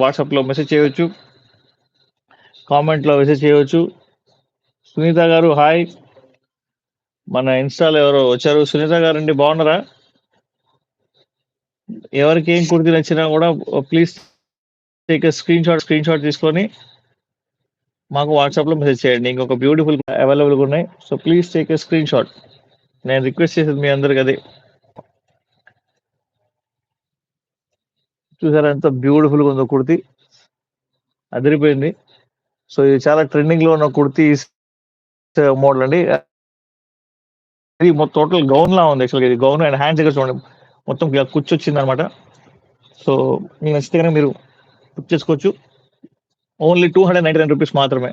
వాట్సాప్లో మెసేజ్ చేయవచ్చు, కామెంట్లో మెసేజ్ చేయవచ్చు. సునీత గారు హాయ్, మన ఇన్స్టాలో ఎవరో వచ్చారు. సునీత గారండి బాగున్నారా? ఎవరికి ఏం కుర్తి నచ్చినా కూడా ప్లీజ్ టేక్ స్క్రీన్ షాట్ తీసుకొని మాకు వాట్సాప్లో మెసేజ్ చేయండి. ఇంకొక బ్యూటిఫుల్ అవైలబుల్గా ఉన్నాయి. So please take a screen shot. నేను రిక్వెస్ట్ చేసేది మీ అందరికి అదే. చూసారా ఎంత బ్యూటిఫుల్గా ఉందో కుర్తి, అదిరిపోయింది. సో ఇది చాలా ట్రెండింగ్ లో ఉన్న కుర్తీ మోడల్ అండి. ఇది టోటల్ గౌన్ లా ఉంది. యాక్చువల్గా ఇది గౌన్ అండ్ హ్యాండ్స్ దగ్గర చూడండి మొత్తం కుచ్చొచ్చింది అనమాట. సో మీకు నచ్చితే కనుక మీరు బుక్ చేసుకోవచ్చు. ఓన్లీ 299 రూపీస్ మాత్రమే.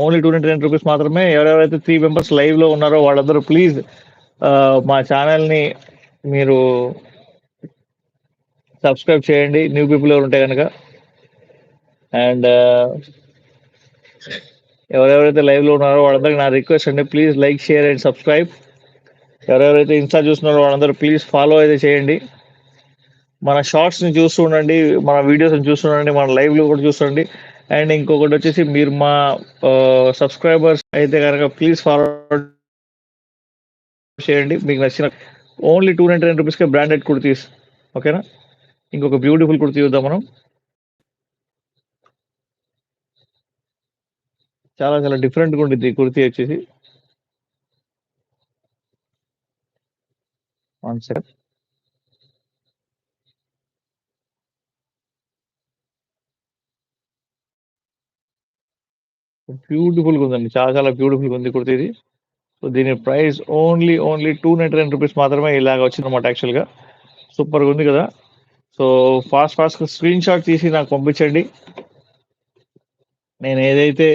ఓన్లీ 299 రూపీస్ మాత్రమే. ఎవరెవరైతే 3 మెంబర్స్ లైవ్ లో ఉన్నారో వాళ్ళందరూ ప్లీజ్ మా ఛానల్ ని మీరు సబ్స్క్రైబ్ చేయండి, న్యూ పీపుల్ ఎవరు ఉంటే కనుక. అండ్ ఎవరెవరైతే లైవ్ లో ఉన్నారో వాళ్ళందరికీ నా రిక్వెస్ట్ అండి, please like, share and subscribe. ఎవరెవరైతే ఇన్స్టా చూస్తున్నారో వాళ్ళందరూ ప్లీజ్ ఫాలో అయితే చేయండి. మన షార్ట్స్ ని చూస్తుండండి, మన వీడియోస్ ని చూస్తుండండి, మన లైవ్ లో కూడా చూస్తుండండి. అండ్ ఇంకొకటి వచ్చేసి మీరు మా సబ్స్క్రైబర్స్ అయితే కనుక ప్లీజ్ ఫాలో చేయండి. మీకు నచ్చిన ఓన్లీ 299 రూపీస్కే బ్రాండెడ్ కుర్తీస్. ఓకేనా? ఇంకొక బ్యూటిఫుల్ కుర్తీ చూద్దాం మనం. చాలా చాలా డిఫరెంట్గా ఉంటుంది ఈ కుర్తీ వచ్చేసి. One second. బ్యూటిఫుల్గా ఉందండి, చాలా చాలా బ్యూటిఫుల్గా ఉంది కుర్తీ ఇది. సో దీని ప్రైస్ ఓన్లీ 299 రూపీస్ మాత్రమే. ఇలాగ వచ్చిందన్నమాట యాక్చువల్గా. సూపర్గా ఉంది కదా. సో ఫాస్ట్గా స్క్రీన్ షాట్ తీసి నాకు పంపించండి. నేను ఏదైతే